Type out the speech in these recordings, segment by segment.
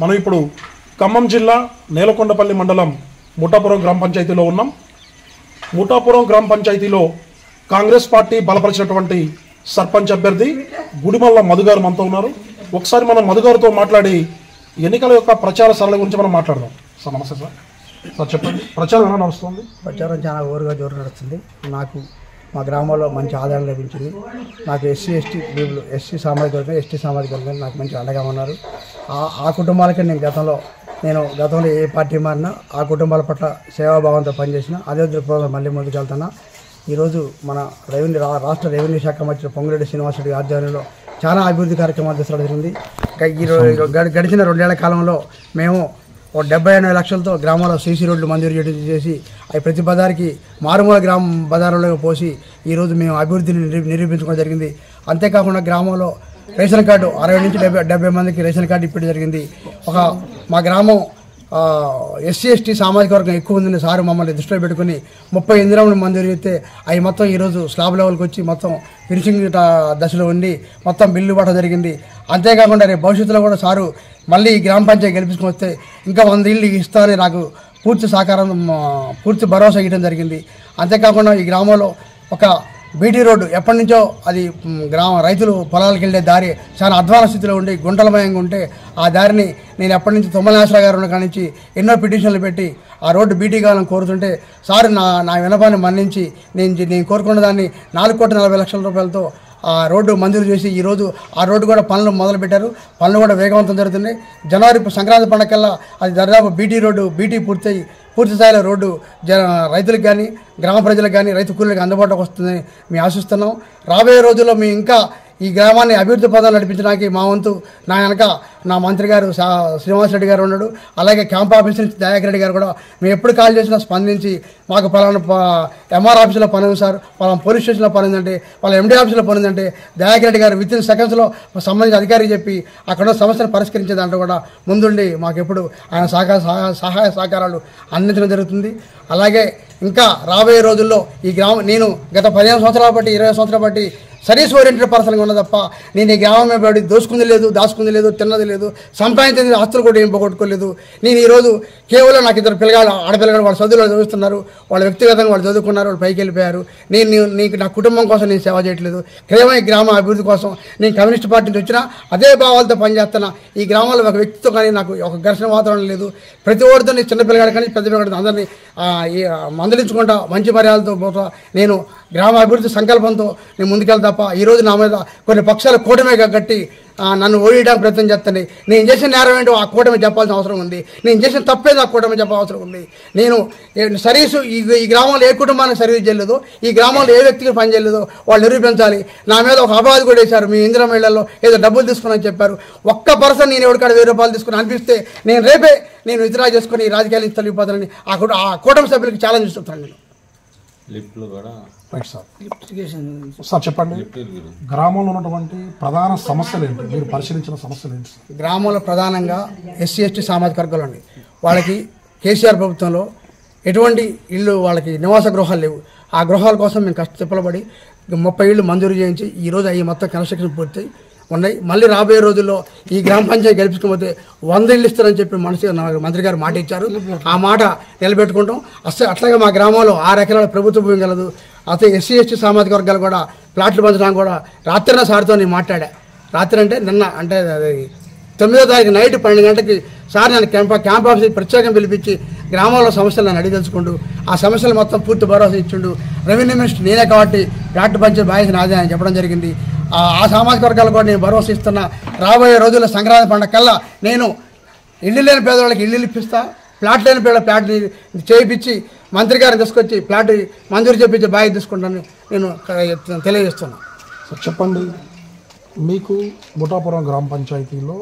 మనం ఇప్పుడు ఖమ్మం జిల్లా నేలకొండపల్లి మండలం ముఠాపురం గ్రామ పంచాయతీలో ఉన్నాం. ముఠాపురం గ్రామ పంచాయతీలో కాంగ్రెస్ పార్టీ బలపరిచినటువంటి సర్పంచ్ అభ్యర్థి గుడిమల్ల మధుగారు మనతో ఉన్నారు. ఒకసారి మనం మధుగారితో మాట్లాడి ఎన్నికల యొక్క ప్రచార సరళి గురించి మనం మాట్లాడదాం. సార్ నమస్తే సార్. సార్ చెప్పండి, ప్రచారం ఎలా నడుస్తుంది? ప్రచారం చాలా జోరు నడుస్తుంది. నాకు మా గ్రామంలో మంచి ఆదాయం లభించింది. నాకు ఎస్సీ సామాజిక వర్గం ఎస్టీ సామాజిక వర్గం నాకు మంచి అండగా ఉన్నారు. ఆ కుటుంబాలకి నేను గతంలో ఏ పార్టీ మారినా ఆ కుటుంబాల పట్ల సేవాభావంతో పనిచేసిన అదే దృక్పథంలో మళ్ళీ ముందుకెళ్తున్నా. ఈరోజు మన రాష్ట్ర రెవెన్యూ శాఖ మంత్రి పొంగులేటి శ్రీనివాసరెడ్డి ఆధ్వర్యంలో చాలా అభివృద్ధి కార్యక్రమాలు తీసుకోవడం జరిగింది. గడిచిన 2 ఏళ్ల కాలంలో మేము 78 లక్షలతో గ్రామాల్లో సీసీ రోడ్లు మంజూరు చేసి అవి ప్రతి బజార్కి మారుమూల గ్రామ బజారులో పోసి ఈరోజు మేము అభివృద్ధిని నిరూపించుకోవడం జరిగింది. అంతేకాకుండా గ్రామంలో రేషన్ కార్డు 60 నుంచి 70 మందికి రేషన్ కార్డు ఇప్పటి జరిగింది. మా గ్రామం ఎస్సీ ఎస్టీ సామాజిక వర్గం ఎక్కువ ఉందని సారు మమ్మల్ని దృష్టిలో పెట్టుకుని 30 ఇందిరాలను మంజూరు చేస్తే అవి మొత్తం ఈరోజు స్లాబ్ లెవెల్కి వచ్చి మొత్తం ఫినిషింగ్ దశలో ఉండి మొత్తం బిల్లు ఇవ్వడం జరిగింది. అంతేకాకుండా రేపు భవిష్యత్తులో కూడా సారు మళ్ళీ గ్రామ పంచాయతీ గెలిపించుకొని వస్తే ఇంకా 100 ఇళ్ళు ఇస్తారని నాకు పూర్తి భరోసా ఇవ్వడం జరిగింది. అంతేకాకుండా ఈ గ్రామంలో ఒక బీటీ రోడ్డు ఎప్పటి నుంచో అది రైతులు పొలాలకు వెళ్ళే దారి చాలా అధ్వాన స్థితిలో ఉండి గుంటలమయంగా ఉంటే ఆ దారిని నేను ఎప్పటి నుంచి తొమ్మలనాశ్వర గారు ఉన్న కానించి ఎన్నో పిటిషన్లు పెట్టి ఆ రోడ్డు బీటీ కావాలని కోరుతుంటే సార్ నా వినపాన్ని మన్నించి నేను కోరుకున్న దాన్ని 4,40,00,000 రూపాయలతో ఆ రోడ్డు మంజూరు చేసి ఈరోజు ఆ రోడ్డు కూడా పనులు మొదలుపెట్టారు. పనులు కూడా వేగవంతం జరుగుతున్నాయి. జనవరి సంక్రాంతి పండగకల్లా అది దాదాపు బీటీ పూర్తి స్థాయిలో రోడ్డు రైతులకు కానీ గ్రామ ప్రజలకు కానీ రైతు కూలీలకు అందుబాటులోకి వస్తుందని మేము ఆశిస్తున్నాం. రాబోయే రోజుల్లో మేము ఇంకా ఈ గ్రామాన్ని అభివృద్ధి పదాలు నడిపించడానికి మా వంతు నా వెనక నా మంత్రి గారు శ్రీనివాసరెడ్డి గారు ఉన్నాడు. అలాగే క్యాంప్ ఆఫీస్ నుంచి దయాకర్ రెడ్డి గారు కూడా మేము ఎప్పుడు కాల్ చేసినా స్పందించి మాకు పలానా ఎంఆర్ ఆఫీసులో పని ఉంది సార్, పలానా పోలీస్ స్టేషన్లో పని ఉందంటే, పలానా ఎండీ ఆఫీసులో పని ఉందంటే దయాకర్ రెడ్డి గారు విత్ ఇన్ సెకండ్స్లో సంబంధించిన అధికారికి చెప్పి అక్కడ సమస్యను పరిష్కరించే దాంట్లో కూడా ముందుండి మాకు ఎప్పుడు ఆయన సహాయ సహకారాలు అందించడం జరుగుతుంది. అలాగే ఇంకా రాబోయే రోజుల్లో ఈ నేను గత 15 సంవత్సరాల బట్టి 20 సంవత్సరాల బట్టి సర్వీస్ ఓరియంటెడ్ పర్సన్గా ఉన్న తప్ప నేను ఈ గ్రామమే పడి దోసుకుంది లేదు, దాచుకుంది లేదు, తిన్నది లేదు, సంపాదించింది ఆస్తులు కూడా ఏం పోగొట్టుకోలేదు. నేను ఈరోజు కేవలం నాకు 2 ఆడపిల్లలు వాళ్ళ చదువులు చదువుతున్నారు, వాళ్ళ వ్యక్తిగతంగా వాళ్ళు చదువుకున్నారు, వాళ్ళు పైకి వెళ్ళిపోయారు. నా కుటుంబం కోసం నేను సేవ చేయట్లేదు, కేవలం ఈ గ్రామ అభివృద్ధి కోసం నేను కమ్యూనిస్ట్ పార్టీ నుంచి వచ్చినా అదే భావాలతో పనిచేస్తున్నా. ఈ గ్రామంలో ఒక వ్యక్తితో కానీ నాకు ఒక ఘర్షణ వాతావరణం లేదు. ప్రతి ఒక్కరితో చిన్నపిల్లగాడు కానీ పెద్ద పిల్లగాడు అందరినీ మందలించుకుంటా మంచి మర్యాదలతో పోతా నేను గ్రామ అభివృద్ధి సంకల్పంతో నేను ముందుకెళ్తా. ఈరోజు నా మీద కొన్ని పక్షాలు కూటమే కట్టి నన్ను ఓడియడానికి ప్రయత్నం చేస్తాను. నేను చేసిన నేరం ఏంటో ఆ కూటమి చెప్పాల్సిన అవసరం ఉంది. నేను చేసిన తప్పేదో ఆ కూటమి చెప్పాల్సిన అవసరం ఉంది. నేను సర్వీసు ఈ గ్రామంలో ఏ కుటుంబానికి సర్వీస్ చేయలేదు, ఈ గ్రామంలో ఏ వ్యక్తికి పని చేయలేదు, వాళ్ళు నిరూపించాలి. నా మీద ఒక అపవాదు కూడా వేశారు. మీ ఇందిరా మహిళల్లో ఏదో డబ్బులు తీసుకుని చెప్పారు. ఒక్క పర్సన్ నేను ఎవరికాడ 1000 రూపాయలు తీసుకుని అనిపిస్తే నేను విత్డ్రా చేసుకుని రాజకీయాల నుంచి తొలగిపోతానని ఆ కూటమి సభ్యులకి ఛాలెంజ్ ఇస్తున్నాను. సార్ చెప్పండి, గ్రామంలో ఉన్నటువంటి ప్రధాన సమస్యలు ఏంటి, మీరు పరిశీలించిన సమస్యలు ఏంటి? గ్రామంలో ప్రధానంగా ఎస్సీ ఎస్టీ సామాజిక వర్గాలు అండి. వాళ్ళకి కేసీఆర్ ప్రభుత్వంలో ఎటువంటి ఇళ్ళు వాళ్ళకి నివాస గృహాలు లేవు. ఆ గృహాల కోసం మేము తిప్పలబడి 30 ఇళ్ళు మంజూరు చేయించి ఈరోజు అవి మొత్తం కన్స్ట్రక్షన్ పూర్తి ఉన్నాయి. మళ్ళీ రాబోయే రోజుల్లో ఈ గ్రామ పంచాయతీ గెలిపించుకోకపోతే 100 ఇళ్ళు ఇస్తారని చెప్పి మంత్రి గారు మాట ఇచ్చారు. ఆ మాట నిలబెట్టుకుంటాం. అట్లాగే మా గ్రామంలో 6 ఎకరాల ప్రభుత్వ భూమి కలదు. అయితే ఎస్సీ ఎస్టీ సామాజిక వర్గాలు కూడా ప్లాట్లు పంచడానికి కూడా రాత్రిన సార్తో నేను మాట్లాడా. రాత్రి అంటే నిన్న అంటే 9వ తారీఖు నైట్ 12 గంటలకి సార్ నేను క్యాంప్ ఆఫీస్ ప్రత్యేకంగా పిలిపించి గ్రామంలో సమస్యలు నన్ను అడిగి తెలుసుకుంటూ ఆ సమస్యలు మొత్తం పూర్తి భరోసా ఇచ్చిండు. రెవెన్యూ మినిస్టర్ నేనే కాబట్టి ప్లాట్లు పంచే బాధ్యత నాదే అని చెప్పడం జరిగింది. ఆ సామాజిక వర్గాలు కూడా నేను భరోసా ఇస్తున్నా. రాబోయే రోజుల్లో సంక్రాంతి పండుగ కల్లా నేను ఇల్లు లేని పేదవాళ్ళకి ఇల్లు ఇప్పిస్తా, ప్లాట్ లేని పేద ప్లాట్ని చేయించి మంత్రి గారిని తీసుకొచ్చి ప్లాట్ మంజూరు చేయించి బాధ్యత తీసుకుంటాను నేను తెలియజేస్తున్నాను. సార్ చెప్పండి, మీకు ముఠాపురం గ్రామ పంచాయతీలో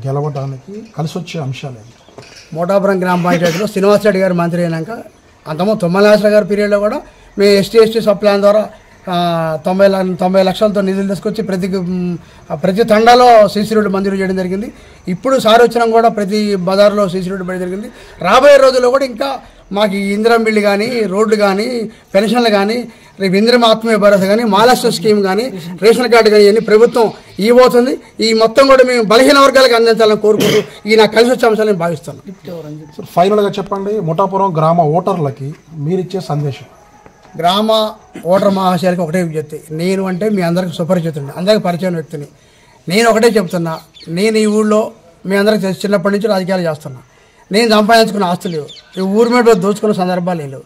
గెలవడానికి కలిసి వచ్చే అంశాలు ఏంటి? ముఠాపురం గ్రామ పంచాయతీలో శ్రీనివాసరెడ్డి గారు మంత్రి అయినాక అంతమో తొమ్మలనాశ్వర గారి పీరియడ్లో కూడా మేము ఎస్టీ సబ్ ప్లాన్ ద్వారా 90 లక్షలతో నిధులు తీసుకొచ్చి ప్రతి తండాలో సీసీ రోడ్డు మంజూరు చేయడం జరిగింది. ఇప్పుడు సార్ వచ్చినా కూడా ప్రతి బజార్లో సీసీ రోడ్డు పడడం జరిగింది. రాబోయే రోజుల్లో కూడా ఇంకా మాకు ఈ ఇందిరా బిల్లు కానీ రోడ్లు కానీ పెన్షన్లు కానీ రేపు ఇందిరమ్మ ఆత్మీయ భరోసా కానీ మహాలక్ష్మి స్కీమ్ కానీ రేషన్ కార్డు కానీ ఇవన్నీ ప్రభుత్వం ఇవ్వబోతుంది. ఈ మొత్తం కూడా మేము బలహీన వర్గాలకు అందించాలని కోరుకుంటూ ఈ నాకు కలిసి వచ్చే అంశాలను భావిస్తున్నాను. ఫైనల్గా చెప్పండి, ముఠాపురం గ్రామ ఓటర్లకి మీరిచ్చే సందేశం. గ్రామ ఓటర్ మహాశయాలకి ఒకటే విజ్ఞప్తి, నేను అంటే మీ అందరికి సుపరిచితుడిని, అందరికి పరిచయం వ్యక్తిని. నేను ఒకటే చెప్తున్నా, నేను ఈ ఊళ్ళో మీ అందరికి చిన్నప్పటి నుంచి రాజకీయాలు చేస్తున్నా. నేను సంపాదించుకున్న ఆస్తులు ఈ ఊరి మీద దోచుకున్న సందర్భాలు లేవు.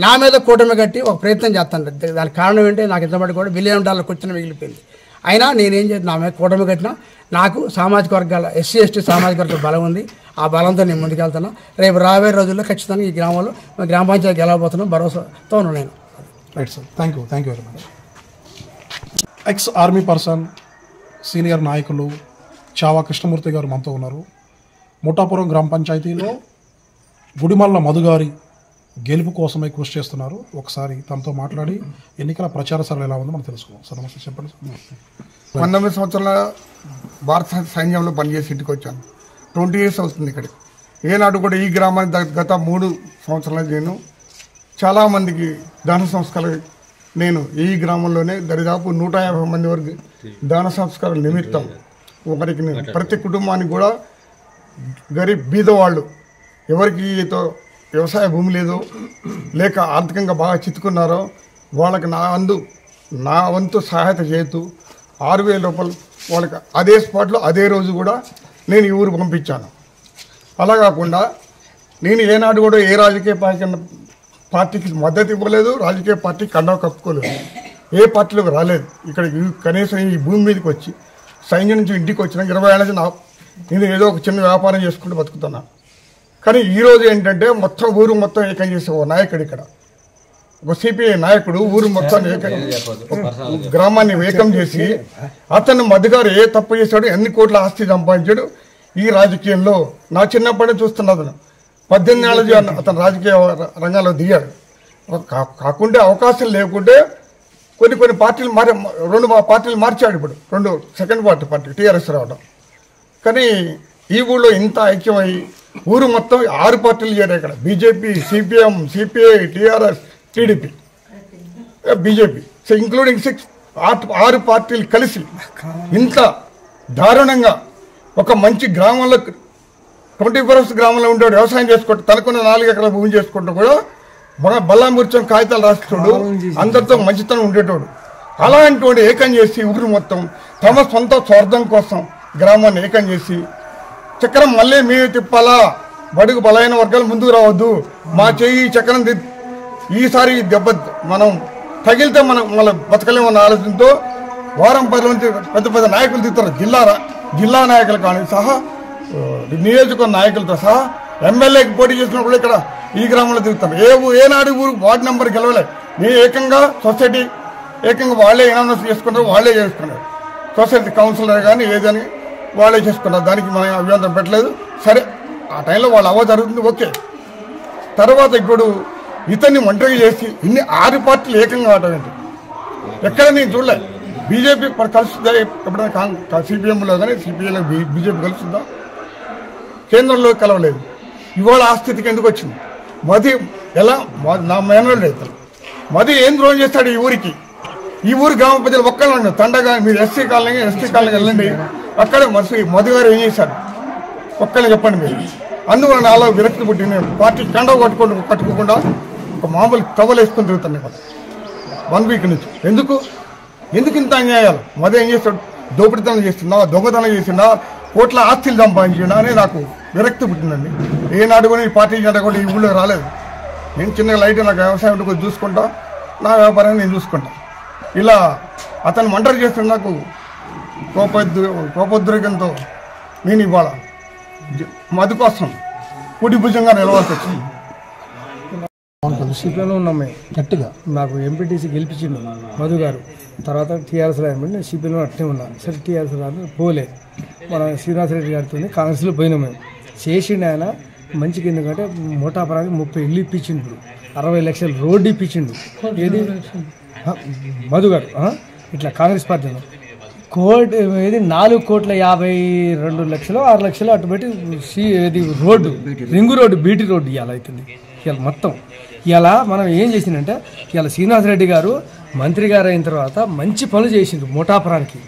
నా మీద కూటమి కట్టి ఒక ప్రయత్నం చేస్తాను. దానికి కారణం ఏంటంటే నాకు ఇంతబడి కూడా $1 బిలియన్ కూర్చొని మిగిలిపోయింది. అయినా నేనేం చేసి నా మీద కూటమి కట్టినా నాకు సామాజిక వర్గాల SC ST సామాజిక వర్గాల బలం ఉంది. ఆ బలంతో నేను ముందుకెళ్తున్నా. రేపు రాబోయే రోజుల్లో ఖచ్చితంగా ఈ గ్రామంలో గ్రామ పంచాయతీ గెలవబోతున్నాం భరోసాతో నేను. Right sir, thank you very much. Ex army person, senior నాయకులు చావా కృష్ణమూర్తి గారు మనతో ఉన్నారు. ముఠాపురం గ్రామ పంచాయతీలో గుడిమల్ల మధుగారి గెలుపు కోసమే కృషి చేస్తున్నారు. ఒకసారి తనతో మాట్లాడి ఎన్నికల ప్రచార సభలు ఎలా ఉందో మనం తెలుసుకుందాం. సార్ నమస్తే, చెప్పండి సార్. 19 సంవత్సరాల భారత సైన్యంలో పనిచేసి ఇంటికి వచ్చాను. 20 years అవుతుంది ఇక్కడికి. ఏనాడు కూడా ఈ గ్రామానికి గత 3 సంవత్సరాలు నేను చాలామందికి దాన సంస్కారాలు నేను ఈ గ్రామంలోనే దరిదాపు 150 మంది వరకు దాన సంస్కారాల నిమిత్తం ఒకరికి నేను ప్రతి కుటుంబానికి కూడా గరీబ్ బీదవాళ్ళు ఎవరికి వ్యవసాయ భూమి లేదో లేక ఆర్థికంగా బాగా చిత్తుకున్నారో వాళ్ళకి నా వంతు సహాయత చేస్తూ 6,000 రూపాయలు వాళ్ళకి అదే స్పాట్లో అదే రోజు కూడా నేను ఈ ఊరు పంపించాను. అలా కాకుండా నేను ఏనాడు కూడా ఏ రాజకీయ పార్టీకి మద్దతు ఇవ్వలేదు, రాజకీయ పార్టీకి కండవ కప్పుకోలేదు, ఏ పార్టీలోకి రాలేదు. ఇక్కడ కనీసం ఈ భూమి మీదకి వచ్చి సైన్యం నుంచి ఇంటికి వచ్చిన 20 ఏళ్ళ నుంచి నేను ఏదో ఒక చిన్న వ్యాపారం చేసుకుంటూ బతుకుతున్నాను. కానీ ఈరోజు ఏంటంటే మొత్తం ఊరు మొత్తం ఏకం చేసే ఓ నాయకుడు, ఇక్కడ ఒక CPI నాయకుడు ఊరు మొత్తాన్ని గ్రామాన్ని ఏకం చేసి అతను మధుగారు ఏ తప్పు చేశాడు, ఎన్ని కోట్ల ఆస్తి సంపాదించాడు ఈ రాజకీయంలో నా చిన్నప్పటి నుంచి చూస్తున్నది. 18 ఏళ్ళ అతను రాజకీయ రంగంలో దిగాడు. కాకుండా అవకాశం లేకుంటే కొన్ని పార్టీలు 2 పార్టీలు మార్చాడు. ఇప్పుడు 2 సెకండ్ పార్టీ TRS రావడం. కానీ ఈ ఊళ్ళో ఇంత ఐక్యమై ఊరు మొత్తం 6 పార్టీలు చేరాయి ఇక్కడ. BJP, CPM, CPI, TRS, TDP, BJP, so including 6 పార్టీలు కలిసి ఇంత దారుణంగా ఒక మంచి గ్రామంలో 24 గ్రామంలో ఉండేవాడు వ్యవసాయం చేసుకుంటూ తనకున్న 4 ఎకరాల భూమి చేసుకుంటూ కూడా బల్లామూర్చం కాగితాలు రాసుకోడు, అందరితో మంచితనం ఉండేటోడు. అలాంటి ఏకం చేసి ఊరు మొత్తం తమ సొంత స్వార్థం కోసం గ్రామాన్ని ఏకం చేసి చక్రం మళ్ళీ మేము తిప్పాలా, బడుగు బలైన వర్గాలు ముందుకు రావద్దు, మా చెయ్యి చక్రం ఈసారి దెబ్బ మనం తగిలితే మనం మళ్ళీ బతకలేమన్న ఆలోచనతో వారం 10 నుంచి పెద్ద నాయకులు తిరుగుతారు. జిల్లా నాయకులు కానీ సహా నియోజకవర్గ నాయకులతో సహా ఎమ్మెల్యేకి పోటీ చేసినప్పుడు ఇక్కడ ఈ గ్రామంలో తిరుగుతారు. ఏనాడు ఊరు వార్డు నెంబర్ గెలవలే. మేము ఏకంగా సొసైటీ ఏకంగా వాళ్ళే ఎనామస్ చేసుకున్నారు, వాళ్ళే చేసుకున్నారు. సొసైటీ కౌన్సిలర్ కానీ ఏదని వాళ్ళే చేసుకున్నారు. దానికి మనం అభ్యంతరం పెట్టలేదు. సరే, ఆ టైంలో వాళ్ళ అవ్వ జరుగుతుంది, ఓకే. తర్వాత ఇప్పుడు ఇతన్ని ఒంటరిగా చేసి ఇన్ని 6 పార్టీలు ఏకంగా ఆటం ఎక్కడ నేను చూడలే. బీజేపీ కలుస్తుందా ఎప్పుడైనా? CPMలో కానీ CPIలో బీజేపీ కలుస్తుందా? కేంద్రంలో కలవలేదు. ఇవాళ ఆ స్థితికి ఎందుకు వచ్చింది? మది ఎలా నా మేనల్డ్ అవుతారు. మది ఏం ద్రోహం చేస్తాడు ఈ ఊరికి? ఈ ఊరి గ్రామ ప్రజలు ఒక్కళ్ళు తండగా మీరు ST కాలనీ వెళ్ళండి, అక్కడ మధు గారు ఏం చేశారు ఒక్కళ్ళని చెప్పండి మీరు. అందువల్ల నాలో విరక్తి పుట్టి నేను పార్టీ కండవ కట్టుకోకుండా ఒక మామూలు కవలు వేసుకొని తిరుగుతాను కదా 1 వీక్ నుంచి. ఎందుకు ఇంత అన్యాయాలు? మధు ఏం చేస్తాడు? దోపిడితనం చేస్తున్నా, దొంగతనం చేసిందా, కోట్ల ఆస్తులు సంపాదించిందా అని నాకు విరక్తి పుట్టిందండి. ఏనాడు కూడా ఈ పార్టీ జెండా కూడా ఈ ఊళ్ళో రాలేదు. నేను చిన్నగా లైట్ నాకు వ్యవసాయం కొంచెం చూసుకుంటా, నా వ్యాపారాన్ని నేను చూసుకుంటా. ఇలా అతను ఒంటరి చేస్తున్న నాకు కోపోద్రేకంతో నేను ఇవాళ మధు కోసం కుడి భుజంగా నిలవాల్సి వచ్చింది. సిపిఎంలో ఉన్నాం మేము గట్టిగా. నాకు ఎంపీటీసీ గెలిపించిండు మధు గారు. తర్వాత TRS రాయమంటే నేను సిపిఎంలో అట్నే ఉన్నా. సరే TRS రాదు పోలే. మన శ్రీనివాసరెడ్డి గారితో కాంగ్రెస్లో పోయినాం మేము. చేసిండు ఆయన మంచిగా. ఎందుకంటే మోటాపురానికి 30 ఇల్లు ఇప్పించిండు, 60 లక్షల రోడ్డు ఇప్పించిండు. ఏది మధు గారు ఇట్లా కాంగ్రెస్ పార్టీలో ఏది 4,52,00,000 6 లక్షలు అటు పెట్టి ఏది road ring road BT road ఇవ్వాలి అవుతుంది. ఇలా మొత్తం ఇలా మనం ఏం చేసిందంటే ఇలా శ్రీనివాసరెడ్డి గారు మంత్రి గారు అయిన తర్వాత మంచి పనులు చేసిండ్రు ముఠాపురానికి.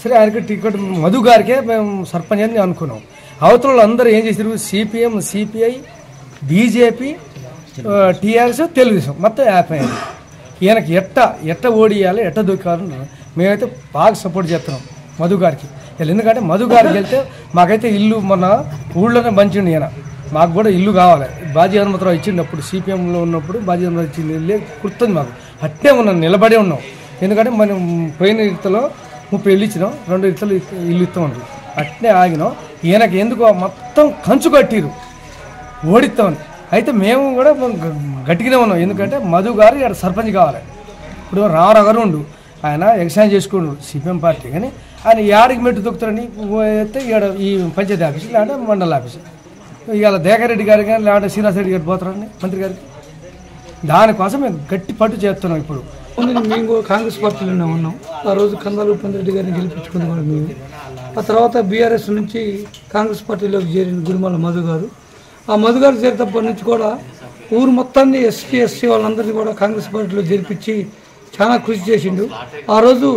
సరే ఆయనకి టికెట్ మధు గారికే మేము సర్పంచ్ అని అనుకున్నాం. అవతల అందరూ ఏం చేశారు, CPM, CPI, BJP, TRS, Telugu Desam మొత్తం యాపైంది. ఈయనకి ఎట్ట ఓడియాలి, ఎట్ట దొక్కాలని మేమైతే బాగా సపోర్ట్ చేస్తున్నాం మధు గారికి. ఎందుకంటే మధు గారికి వెళ్తే మాకైతే ఇల్లు మొన్న ఊళ్ళోనే మంచిండు ఈయన. మాకు కూడా ఇల్లు కావాలి. బాజీ హనుమంతరావు ఇచ్చినప్పుడు సిపిఎంలో ఉన్నప్పుడు బాజీ హనుమంతరావు ఇచ్చింది ఇల్లే గుర్తుంది మాకు. అట్టే ఉన్నాం, నిలబడే ఉన్నాం. ఎందుకంటే మనం పోయిన ఇతలో 30 ఇల్లు ఇచ్చినాం, 2 ఇతలు ఇల్లు ఇస్తామండి. అట్నే ఆగినాం. ఈయనకి ఎందుకు మొత్తం కంచు కట్టిరు ఓడిస్తామని. అయితే మేము కూడా గట్టిగానే ఉన్నాం. ఎందుకంటే మధు గారు ఇక్కడ సర్పంచ్ కావాలి. ఇప్పుడు రామారావు గారు ఉండు, ఆయన ఎగ్జామ్ చేసుకుండు సిపిఎం పార్టీ, కానీ ఆయన ఏడికి మెట్టు దొక్కుతారని అయితే ఇక్కడ ఈ పంచాయతీ ఆఫీసు లేదంటే మండల ఆఫీసు. ఇవాళ దేకారెడ్డి గారు కానీ లేదంటే శ్రీనివాసరెడ్డి గారు పోతారండి మంత్రి గారికి. దానికోసం మేము గట్టి పట్టు చేస్తున్నాం. ఇప్పుడు మేము కాంగ్రెస్ పార్టీలోనే ఉన్నాం. ఆ రోజు కందాల ఉపేంద్రెడ్డి గారిని గెలిపించుకుంది కూడా మేము. ఆ తర్వాత బీఆర్ఎస్ నుంచి కాంగ్రెస్ పార్టీలోకి చేరిన గుడిమల్ల మధు గారు. ఆ మధు గారు చేరేటప్పటి నుంచి కూడా ఊరు మొత్తాన్ని ఎస్సీ వాళ్ళందరినీ కూడా కాంగ్రెస్ పార్టీలో చేర్పించి చాలా కృషి చేసిండు. ఆ రోజు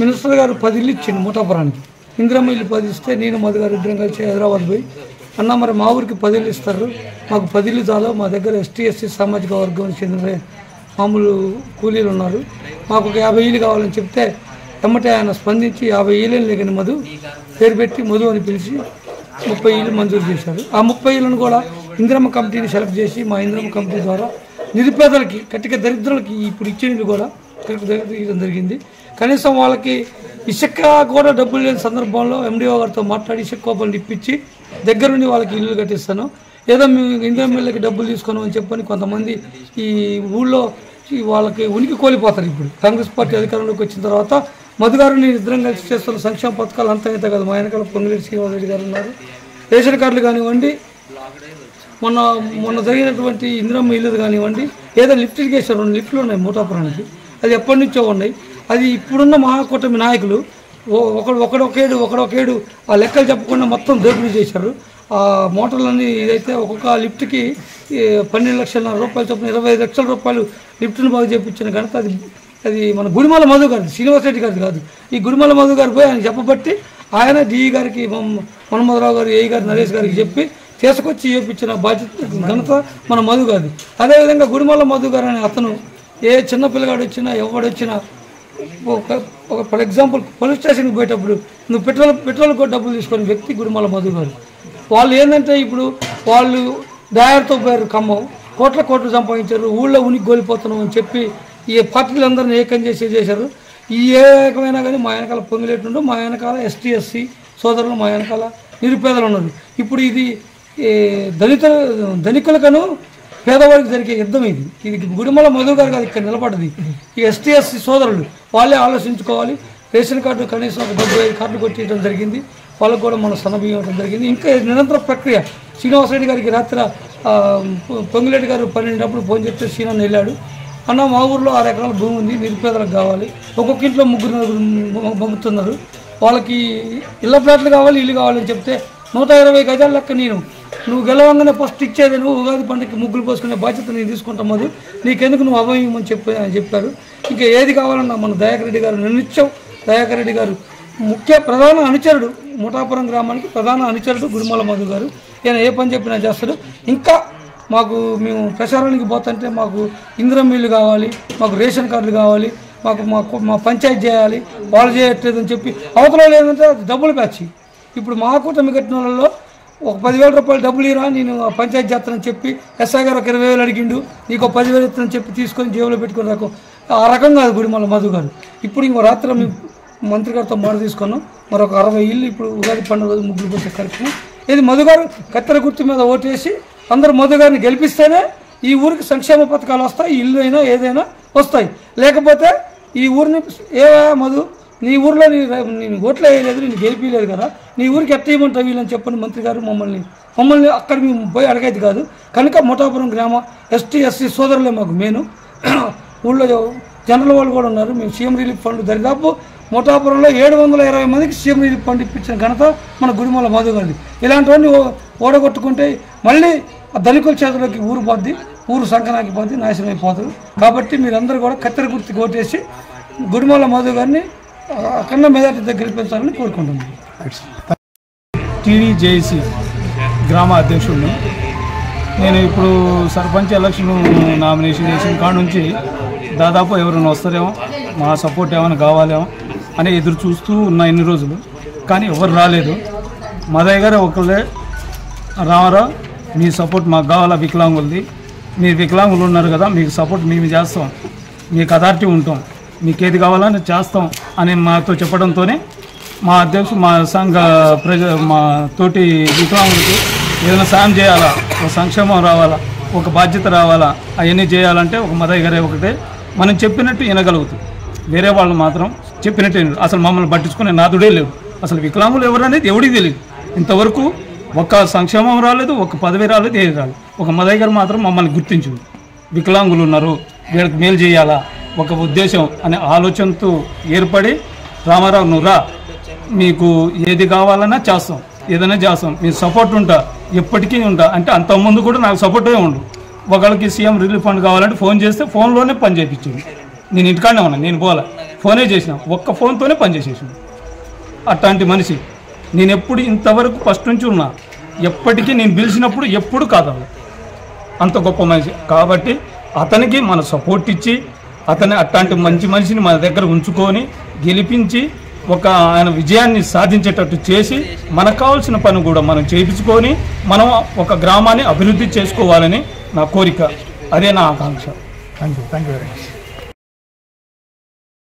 మినిస్టర్ గారు 10 ఇల్లు ఇచ్చిండు ముఠాపురానికి. ఇందిరమ్మ ఇల్లు 10 ఇస్తే నేను మధు గారు ఇద్దరం కలిసి హైదరాబాద్ పోయి, అన్న మరి మా ఊరికి 10 ఇల్లు ఇస్తారు, మాకు 10 ఇల్లు చాలు, మా దగ్గర ఎస్సీ సామాజిక వర్గం చెందిన మామూలు కూలీలు ఉన్నారు, మాకు ఒక 50 ఇల్లు కావాలని చెప్తే ఎమ్మటే ఆయన స్పందించి 50 ఇల్లు లేకని మధు పేరు పెట్టి మధు అని పిలిచి 30 ఇల్లు మంజూరు చేశారు. ఆ 30 ఇళ్లను కూడా ఇందిరమ్మ కమిటీని సెలెక్ట్ చేసి మా ఇందిరమ్మ కమిటీ ద్వారా నిరుపేదలకి, కట్టిక దరిద్రులకి ఇప్పుడు ఇచ్చిన ఇల్లు కూడా ఇవ్వడం జరిగింది. కనీసం వాళ్ళకి ఇసుక కూడా డబ్బులు లేని సందర్భంలో ఎండిఓ గారితో మాట్లాడి ఇసుక కోపలు ఇప్పించి దగ్గరుండి వాళ్ళకి ఇల్లు కట్టిస్తాను. ఏదో మేము ఇందిరమ్మ ఇళ్ళకి డబ్బులు తీసుకున్నాం అని చెప్పని కొంతమంది ఈ ఊళ్ళో వాళ్ళకి ఉనికి కోల్పోతారు. ఇప్పుడు కాంగ్రెస్ పార్టీ అధికారంలోకి వచ్చిన తర్వాత మధు గారు నేను ఇద్దరం కలిసి చేస్తున్న సంక్షేమ పథకాలు అంతా ఇంత కాదు. మా వెనకాల పొంగిరెడ్డి శ్రీనివాసరెడ్డి గారు ఉన్నారు. రేషన్ కార్డులు కానివ్వండి, మొన్న జరిగినటువంటి ఇందిరమ్మ ఇల్లు కానివ్వండి, ఏదో లిఫ్ట్ ఇరిగేషన్ 2 లిఫ్ట్లు ఉన్నాయి మూటాపురానికి. అది ఎప్పటి నుంచో ఉన్నాయి. అది ఇప్పుడున్న మహాకూటమి నాయకులు ఒకడొకేడు ఆ లెక్కలు చెప్పకుండా మొత్తం దోపిడీ చేశారు. ఆ మోటార్లన్నీ ఇదైతే ఒక్కొక్క లిఫ్ట్కి 12 లక్షల రూపాయలు చొప్పున 25 లక్షల రూపాయలు లిఫ్ట్ను బాగు చేయించిన ఘనత అది మన గుడిమల్ల మధు గారు, శ్రీనివాసరెడ్డి గారిది కాదు. ఈ గుడిమల్ల మధు గారు పోయి ఆయన చెప్పబట్టి ఆయన డిఈ గారికి, మన్మధరావు గారు, ఏఈ గారు, నరేష్ గారికి చెప్పి తీసుకొచ్చి చేయించిన బాధ్యత ఘనత మన మధు గారిది. అదేవిధంగా గుడిమల్ల మధు గారు అనే అతను ఏ చిన్న పిల్లగాడు వచ్చినా ఎవడొచ్చినా ఫర్ ఎగ్జాంపుల్ పోలీస్ స్టేషన్కి పోయేటప్పుడు నువ్వు పెట్రోల్ కూడా డబ్బులు తీసుకునే వ్యక్తి గుడిమల్ల మధు గారు. వాళ్ళు ఏంటంటే ఇప్పుడు వాళ్ళు డ్రైవర్తో పోయారు ఖమ్మం, కోట్లు సంపాదించారు, ఊళ్ళో ఉనికి గోలిపోతున్నాం అని చెప్పి ఈ పార్టీలందరినీ ఏకం చేశారు. ఈ ఏ ఏకమైనా కానీ మా వెనకాల పొంగిలేటుండో, మా వెనకాల ఎస్సీ సోదరులు, మా వెనకాల నిరుపేదలు ఉన్నారు. ఇప్పుడు ఇది ధనికులకను పేదవాడికి జరిగే యుద్ధం. ఇది గుడిమల్ల మధు గారు కాదు ఇక్కడ నిలబడ్డది. ఈ ఎస్సీ సోదరులు వాళ్ళే ఆలోచించుకోవాలి. రేషన్ కార్డు కనీసం ఒక 75 కార్డులు కొట్టేయడం జరిగింది. వాళ్ళకు కూడా మనం సన్నబియ్యం ఇవ్వడం జరిగింది. ఇంకా నిరంతర ప్రక్రియ. శ్రీనివాసరెడ్డి గారికి రాత్రి పొంగిరెడ్డి గారు 12 ఫోన్ చెప్తే శ్రీనాథ్ వెళ్ళాడు, అన్న మా ఊర్లో 6 ఎకరాల భూమి ఉంది, నిరుపేదలకు కావాలి, ఒక్కొక్క ఇంట్లో 3 పంపుతున్నారు, వాళ్ళకి ఇళ్ళ ప్లాట్లు కావాలి, ఇల్లు కావాలని చెప్తే 120 గజాల లెక్క నువ్వు గెలవంగానే ఫస్ట్ ఇచ్చేది నువ్వు ఉగాది పండుగకి ముగ్గులు పోసుకునే బాధ్యత నేను తీసుకుంటాం, అది నీకెందుకు నువ్వు అభయమని చెప్పారు. ఇంకా ఏది కావాలన్నా మన దయాకరెడ్డి గారు నిర్నిత్యం, దయాకరెడ్డి గారు ప్రధాన అనుచరుడు, ముఠాపురం గ్రామానికి ప్రధాన అనుచరుడు గుడిమల్ల మధు గారు. ఈయన ఏ పని చెప్పినా చేస్తాడు. ఇంకా మేము ప్రచారానికి పోతుంటే మాకు ఇందిరమ్మ ఇల్లు కావాలి, మాకు రేషన్ కార్డులు కావాలి, మా పంచాయతీ చేయాలి, వాళ్ళు చేయట్లేదు అని చెప్పి అవతల లేదంటే డబ్బులు ప్యాచి. ఇప్పుడు మా కూటమి కట్టిన వాళ్ళలో ఒక 10,000 రూపాయలు డబ్బులు ఇరా, నేను పంచాయతీ చేస్తానని చెప్పి ఎస్ఐ గారు ఒక 20,000 అడిగిండు, నీకు 10,000 ఇస్తానని చెప్పి తీసుకొని జేబులో పెట్టుకుని రాకు. ఆ రకంగా అది గుడిమల్ల మధు గారు. ఇప్పుడు ఇంకో రాత్రి మేము మంత్రి గారితో మాట తీసుకున్నాం, మరొక 60 ఇల్లు ఇప్పుడు ఉగాది పండుగ రోజు ముగ్గులు పోసే కార్యక్రమం. ఇది మధు గారు కత్తెర గుర్తు మీద ఓటేసి అందరూ మధు గారిని గెలిపిస్తేనే ఈ ఊరికి సంక్షేమ పథకాలు వస్తాయి, ఇల్లు అయినా ఏదైనా వస్తాయి. లేకపోతే ఈ ఊరిని మధు నీ ఊర్లో నేను ఓట్లు వేయలేదు, నేను గెలిపించలేదు కదా, నీ ఊరికి ఎట్ట ఇవ్వమంటావు వీళ్ళని చెప్పని మంత్రి గారు మమ్మల్ని అక్కడ మేము పోయి అడగైతే కాదు. కనుక ముఠాపురం గ్రామ ఎస్సీ సోదరులే మాకు మెయిన్. ఊళ్ళో జనరల్ వాళ్ళు కూడా ఉన్నారు. మేము సీఎం రిలీఫ్ ఫండ్ దరిదాపు ముఠాపురంలో 720 మందికి సీఎం రిలీఫ్ ఫండ్ ఇప్పించిన ఘనత మన గుడిమల్ల మధు గారిది. ఇలాంటివన్నీ ఓడగొట్టుకుంటే మళ్ళీ ఆ ధనికుల చేతుల్లోకి ఊరు పోద్ది. ఊరు సంకనాకిపోతే నాశనం అయిపోతారు. కాబట్టి మీరందరూ కూడా కత్తెర గుర్తుకు ఓటేసి గుడిమల్ల మధు గారిని అఖండ మెజార్టీతో గెలిపించాలని కోరుకుంటున్నాను. టీడీజేసీ గ్రామ అధ్యక్షుడిని. నేను ఇప్పుడు సర్పంచ్ ఎలక్షన్ నామినేషన్ చేసిన కాడ నుంచి దాదాపు ఎవరైనా వస్తారేమో, మా సపోర్ట్ ఏమైనా కావాలేమో అని ఎదురు చూస్తూ ఉన్న ఇన్ని రోజులు, కానీ ఎవరు రాలేదు. మదయ్య గారు ఒకళ్ళే, రామారావు మీ సపోర్ట్ మాకు కావాలా, వికలాంగులది, మీరు వికలాంగులు ఉన్నారు కదా, మీకు సపోర్ట్ మేము చేస్తాం, మీకు అథారిటీ ఉంటాం, మీకు ఏది కావాలని చేస్తాం అని మాతో చెప్పడంతోనే మా అధ్యక్షుడు మా సంఘ మా తోటి వికలాంగులకి ఏదైనా సాయం చేయాలా, ఒక సంక్షేమం రావాలా, ఒక బాధ్యత రావాలా, అవన్నీ చేయాలంటే ఒక మదయ్య గారే ఒకటే మనం చెప్పినట్టు వినగలుగుతాం. వేరే వాళ్ళు మాత్రం చెప్పినట్టు అసలు మమ్మల్ని పట్టించుకునే నాదుడే లేవు. అసలు వికలాంగులు ఎవరనేది ఎవడికి తెలియదు. ఇంతవరకు ఒక్క సంక్షేమం రాలేదు, ఒక పదవి రాలేదు, ఏది రాలేదు. ఒక మదయ్య గారు మాత్రం మమ్మల్ని గుర్తించింది. వికలాంగులు ఉన్నారు, వీళ్ళకి మేలు చేయాలా ఒక ఉద్దేశం అనే ఆలోచనతో ఏర్పడి, రామారావు నువ్వు రా, మీకు ఏది కావాలన్నా చేస్తాం, ఏదైనా చేస్తాం, మీ సపోర్ట్ ఉంటా, ఎప్పటికీ ఉంటా అంటే అంతకుముందు కూడా నాకు సపోర్టే ఉండు. ఒకళ్ళకి సీఎం రిలీఫ్ ఫండ్ కావాలంటే ఫోన్ చేస్తే ఫోన్లోనే పని చేయించింది. నేను ఇంటికాడనే ఉన్నా, నేను పోలే, ఫోనే చేసిన, ఒక్క ఫోన్తోనే పని చేసేసిన. అట్లాంటి మనిషి నేను ఎప్పుడు ఇంతవరకు ఫస్ట్ నుంచి ఉన్నా, ఎప్పటికీ నేను పిలిచినప్పుడు ఎప్పుడు కాదాలి, అంత గొప్ప మనిషి. కాబట్టి అతనికి మన సపోర్ట్ ఇచ్చి అతని అట్లాంటి మంచి మనిషిని మన దగ్గర ఉంచుకొని గెలిపించి ఒక ఆయన విజయాన్ని సాధించేటట్టు చేసి మనకు కావాల్సిన పని కూడా మనం చేయించుకొని మనం ఒక గ్రామాన్ని అభివృద్ధి చేసుకోవాలని నా కోరిక, అదే నా ఆకాంక్ష. Thank you very much.